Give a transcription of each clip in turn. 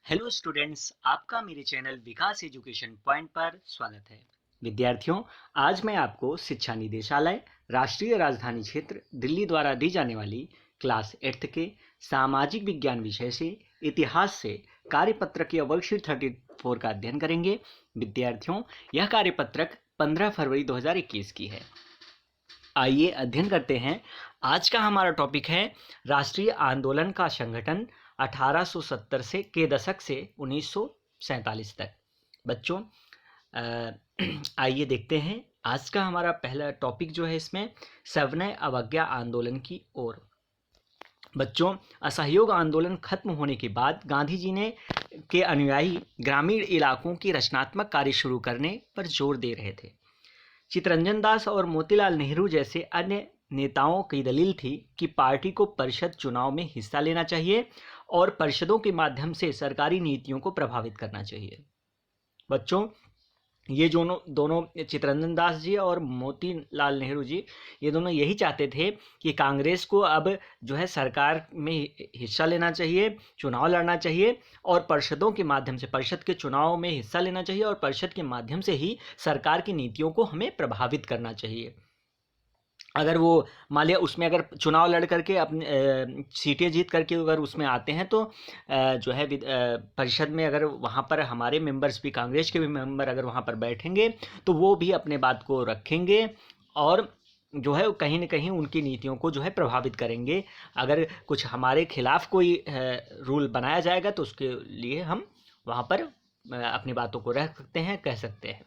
Hello students, आपका मेरे channel विकास education point पर स्वागत है। विद्यार्थियों, आज मैं आपको शिक्षा निदेशालय राष्ट्रीय राजधानी क्षेत्र दिल्ली द्वारा दी जाने वाली क्लास 8th के सामाजिक विज्ञान विषय से इतिहास से कार्यपत्रक की वर्कशीट 34 का अध्ययन करेंगे। विद्यार्थियों, यह कार्यपत्रक 15 फरवरी 2021 की है। आइए अध्ययन करते हैं। आज का हमारा टॉपिक है राष्ट्रीय आंदोलन का संगठन 1870 से के दशक से 1947 तक। बच्चों, आइए देखते हैं। आज का हमारा पहला टॉपिक जो है इसमें सविनय अवज्ञा आंदोलन की ओर। बच्चों, असहयोग आंदोलन खत्म होने के बाद गांधी जी ने के अनुयायी ग्रामीण इलाकों की रचनात्मक कार्य शुरू करने पर जोर दे रहे थे। चित्तरंजन दास और मोतीलाल नेहरू जैसे अन्य नेताओं की दलील थी कि पार्टी को परिषद चुनाव में हिस्सा लेना चाहिए और परिषदों के माध्यम से सरकारी नीतियों को प्रभावित करना चाहिए। बच्चों, ये दोनों चित्तरंजन दास जी और मोतीलाल नेहरू जी, ये दोनों यही चाहते थे कि कांग्रेस को अब जो है सरकार में हिस्सा लेना चाहिए, चुनाव लड़ना चाहिए और परिषदों के माध्यम से परिषद के चुनाव में हिस्सा लेना चाहिए और परिषद के माध्यम से ही सरकार की नीतियों को हमें प्रभावित करना चाहिए। अगर वो मान लिया उसमें अगर चुनाव लड़ करके अपने सीटें जीत करके अगर उसमें आते हैं तो जो है परिषद में अगर वहाँ पर हमारे मेंबर्स भी, कांग्रेस के भी मेंबर अगर वहाँ पर बैठेंगे तो वो भी अपने बात को रखेंगे और जो है कहीं ना कहीं उनकी नीतियों को जो है प्रभावित करेंगे। अगर कुछ हमारे खिलाफ कोई रूल बनाया जाएगा तो उसके लिए हम वहाँ पर अपनी बातों को रख सकते हैं, कह सकते हैं।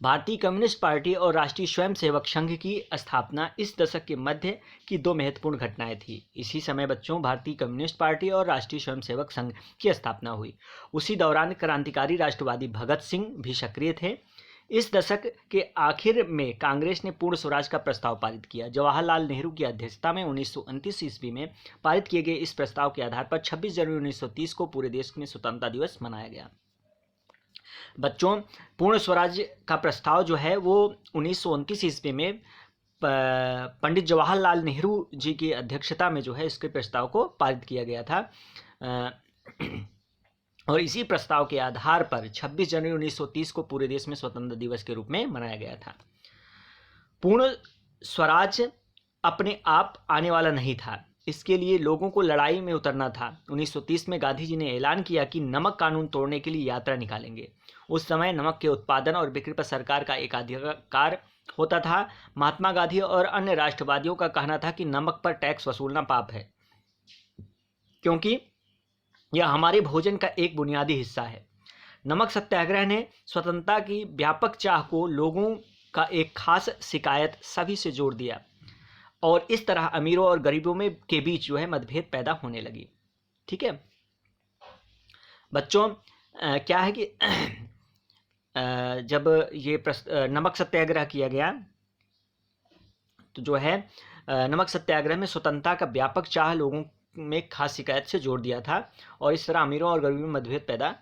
भारतीय कम्युनिस्ट पार्टी और राष्ट्रीय स्वयंसेवक संघ की स्थापना इस दशक के मध्य की दो महत्वपूर्ण घटनाएं थी। इसी समय बच्चों भारतीय कम्युनिस्ट पार्टी और राष्ट्रीय स्वयंसेवक संघ की स्थापना हुई। उसी दौरान क्रांतिकारी राष्ट्रवादी भगत सिंह भी सक्रिय थे। इस दशक के आखिर में कांग्रेस ने पूर्ण स्वराज का प्रस्ताव पारित किया। जवाहरलाल नेहरू की अध्यक्षता में 1929 ईस्वी में पारित किए गए इस प्रस्ताव के आधार पर 26 जनवरी 1930 को पूरे देश में स्वतंत्रता दिवस मनाया गया। बच्चों, पूर्ण स्वराज का प्रस्ताव जो है वो 1929 ईस्वी में पंडित जवाहरलाल नेहरू जी की अध्यक्षता में जो है इसके प्रस्ताव को पारित किया गया था और इसी प्रस्ताव के आधार पर 26 जनवरी 1930 को पूरे देश में स्वतंत्रता दिवस के रूप में मनाया गया था। पूर्ण स्वराज अपने आप आने वाला नहीं था, इसके लिए लोगों को लड़ाई में उतरना था। 1930 में गांधी जी ने ऐलान किया कि नमक कानून तोड़ने के लिए यात्रा निकालेंगे। उस समय नमक के उत्पादन और बिक्री पर सरकार का एकाधिकार होता था। महात्मा गांधी और अन्य राष्ट्रवादियों का कहना था कि नमक पर टैक्स वसूलना पाप है, क्योंकि यह हमारे भोजन का एक बुनियादी हिस्सा है। नमक सत्याग्रह ने स्वतंत्रता की व्यापक चाह को लोगों का एक खास शिकायत सभी से जोड़ दिया और इस तरह अमीरों और गरीबों में के बीच जो है मतभेद पैदा होने लगी। ठीक है बच्चों, क्या है कि जब ये नमक सत्याग्रह किया गया तो जो है नमक सत्याग्रह में स्वतंत्रता का व्यापक चाह लोगों में खास शिकायत से जोड़ दिया था और इस तरह अमीरों और गरीबों में मतभेद पैदा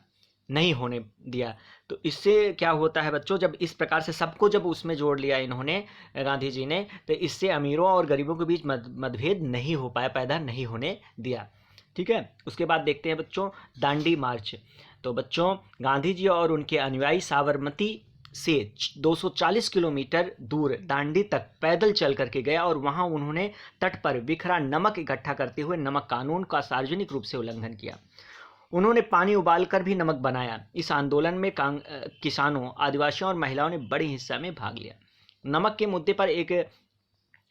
नहीं होने दिया। तो इससे क्या होता है बच्चों, जब इस प्रकार से सबको जब उसमें जोड़ लिया इन्होंने, गांधी जी ने, तो इससे अमीरों और गरीबों के बीच मतभेद नहीं हो पाया, पैदा नहीं होने दिया। ठीक है, उसके बाद देखते हैं बच्चों दांडी मार्च। तो बच्चों, गांधी जी और उनके अनुयायी साबरमती से 240 किलोमीटर दूर दांडी तक पैदल चल करके गया और वहां उन्होंने तट पर बिखरा नमक इकट्ठा करते हुए नमक कानून का सार्वजनिक रूप से उल्लंघन किया। उन्होंने पानी उबालकर भी नमक बनाया। इस आंदोलन में किसानों, आदिवासियों और महिलाओं ने बड़े हिस्सा में भाग लिया। नमक के मुद्दे पर एक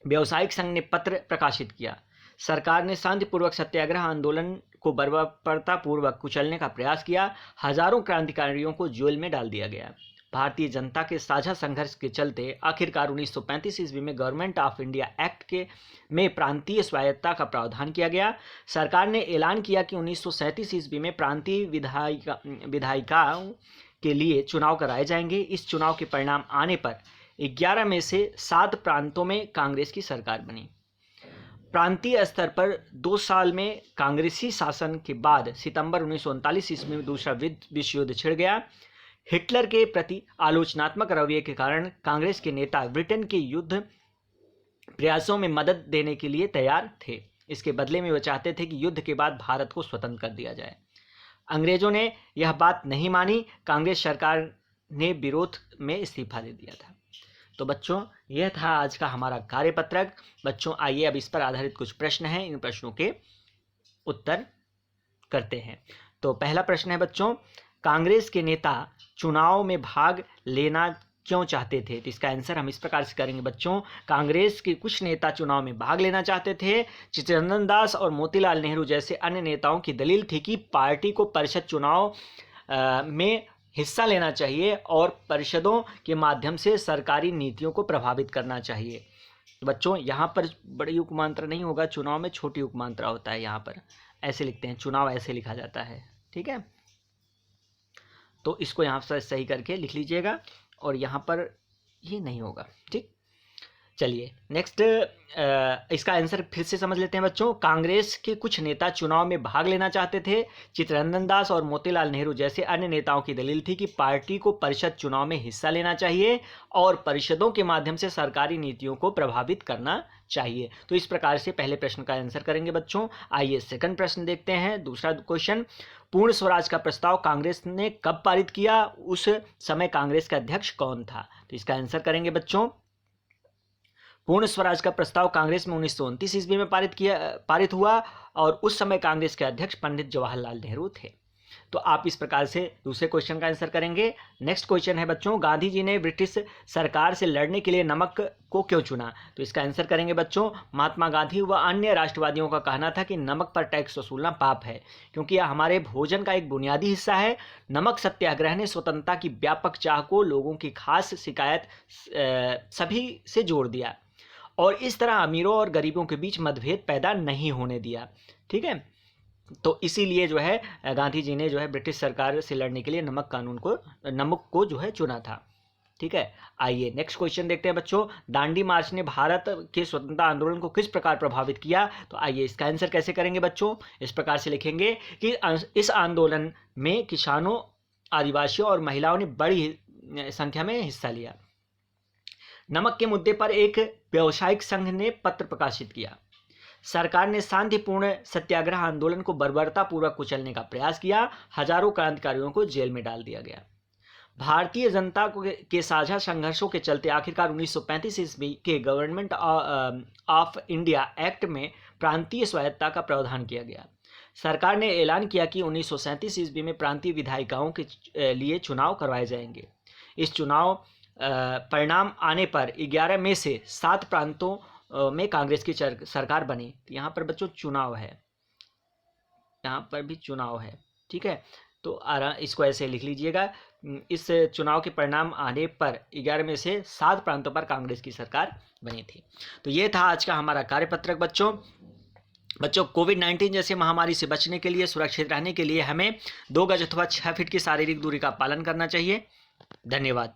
व्यावसायिक संघ ने पत्र प्रकाशित किया। सरकार ने शांतिपूर्वक सत्याग्रह आंदोलन को बर्बरतापूर्वक कुचलने का प्रयास किया। हजारों क्रांतिकारियों को जेल में डाल दिया गया। भारतीय जनता के साझा संघर्ष के चलते आखिरकार 1935 ईस्वी में गवर्नमेंट ऑफ इंडिया एक्ट के में प्रांतीय स्वायत्तता का प्रावधान किया गया। सरकार ने ऐलान किया कि 1937 ईस्वी में प्रांतीय विधायिकाओं के लिए चुनाव कराए जाएंगे। इस चुनाव के परिणाम आने पर 11 में से 7 प्रांतों में कांग्रेस की सरकार बनी। प्रांतीय स्तर पर 2 साल में कांग्रेसी शासन के बाद सितंबर 1939 ईस्वी में दूसरा विश्व युद्ध छिड़ गया। हिटलर के प्रति आलोचनात्मक रवैये के कारण कांग्रेस के नेता ब्रिटेन के युद्ध प्रयासों में मदद देने के लिए तैयार थे। इसके बदले में वे चाहते थे कि युद्ध के बाद भारत को स्वतंत्र कर दिया जाए। अंग्रेजों ने यह बात नहीं मानी, कांग्रेस सरकार ने विरोध में इस्तीफा दे दिया था। तो बच्चों यह था आज का हमारा कार्यपत्रक। बच्चों आइए अब इस पर आधारित कुछ प्रश्न हैं, इन प्रश्नों के उत्तर करते हैं। तो पहला प्रश्न है बच्चों, कांग्रेस के नेता चुनाव में भाग लेना क्यों चाहते थे? तो इसका आंसर हम इस प्रकार से करेंगे बच्चों, कांग्रेस के कुछ नेता चुनाव में भाग लेना चाहते थे। चित्तरंजन दास और मोतीलाल नेहरू जैसे अन्य नेताओं की दलील थी कि पार्टी को परिषद चुनाव में हिस्सा लेना चाहिए और परिषदों के माध्यम से सरकारी नीतियों को प्रभावित करना चाहिए। तो बच्चों यहाँ पर बड़ी उपमांत्रा नहीं होगा, चुनाव में छोटी उपमांत्रा होता है, यहाँ पर ऐसे लिखते हैं, चुनाव ऐसे लिखा जाता है, ठीक है। तो इसको यहाँ पर सही करके लिख लीजिएगा और यहाँ पर ये नहीं होगा, ठीक। चलिए नेक्स्ट, इसका आंसर फिर से समझ लेते हैं बच्चों। कांग्रेस के कुछ नेता चुनाव में भाग लेना चाहते थे। चित्तरंजन दास और मोतीलाल नेहरू जैसे अन्य नेताओं की दलील थी कि पार्टी को परिषद चुनाव में हिस्सा लेना चाहिए और परिषदों के माध्यम से सरकारी नीतियों को प्रभावित करना चाहिए। तो इस प्रकार से पहले प्रश्न का आंसर करेंगे बच्चों। आइए सेकंड प्रश्न देखते हैं। दूसरा क्वेश्चन, पूर्ण स्वराज का प्रस्ताव कांग्रेस ने कब पारित किया? उस समय कांग्रेस का अध्यक्ष कौन था? तो इसका आंसर करेंगे बच्चों, पूर्ण स्वराज का प्रस्ताव कांग्रेस में 1929 ईस्वी में पारित हुआ और उस समय कांग्रेस के अध्यक्ष पंडित जवाहरलाल नेहरू थे। तो आप इस प्रकार से दूसरे क्वेश्चन का आंसर करेंगे। नेक्स्ट क्वेश्चन है बच्चों, गांधी जी ने ब्रिटिश सरकार से लड़ने के लिए नमक को क्यों चुना? तो इसका आंसर करेंगे बच्चों, महात्मा गांधी व अन्य राष्ट्रवादियों का कहना था कि नमक पर टैक्स वसूलना पाप है, क्योंकि यह हमारे भोजन का एक बुनियादी हिस्सा है। नमक सत्याग्रह ने स्वतंत्रता की व्यापक चाह को लोगों की खास शिकायत सभी से जोड़ दिया और इस तरह अमीरों और गरीबों के बीच मतभेद पैदा नहीं होने दिया, ठीक है। तो इसीलिए जो है गांधी जी ने जो है ब्रिटिश सरकार से लड़ने के लिए नमक को जो है चुना था, ठीक है। आइए नेक्स्ट क्वेश्चन देखते हैं बच्चों, दांडी मार्च ने भारत के स्वतंत्रता आंदोलन को किस प्रकार प्रभावित किया? तो आइए इसका आंसर कैसे करेंगे बच्चों, इस प्रकार से लिखेंगे कि इस आंदोलन में किसानों, आदिवासियों और महिलाओं ने बड़ी संख्या में हिस्सा लिया। नमक के मुद्दे पर एक व्यावसायिक संघ ने पत्र प्रकाशित किया। सरकार ने शांतिपूर्ण सत्याग्रह आंदोलन को बर्बरतापूर्वक कुचलने का प्रयास किया। हजारों क्रांतिकारियों को जेल में डाल दिया गया। भारतीय जनता के साझा संघर्षों के चलते आखिरकार 1935 ईस्वी के गवर्नमेंट ऑफ इंडिया एक्ट में प्रांतीय स्वायत्तता का प्रावधान किया गया। सरकार ने ऐलान किया कि 1937 ईस्वी में प्रांतीय विधायिकाओं के लिए चुनाव करवाए जाएंगे। इस चुनाव परिणाम आने पर 11 में से 7 प्रांतों में कांग्रेस की सरकार बनी। यहाँ पर बच्चों चुनाव है, यहाँ पर भी चुनाव है, ठीक है। तो इसको ऐसे लिख लीजिएगा, इस चुनाव के परिणाम आने पर 11 में से 7 प्रांतों पर कांग्रेस की सरकार बनी थी। तो ये था आज का हमारा कार्यपत्रक बच्चों। कोविड-19 जैसे महामारी से बचने के लिए, सुरक्षित रहने के लिए हमें 2 गज अथवा 6 फीट की शारीरिक दूरी का पालन करना चाहिए। धन्यवाद।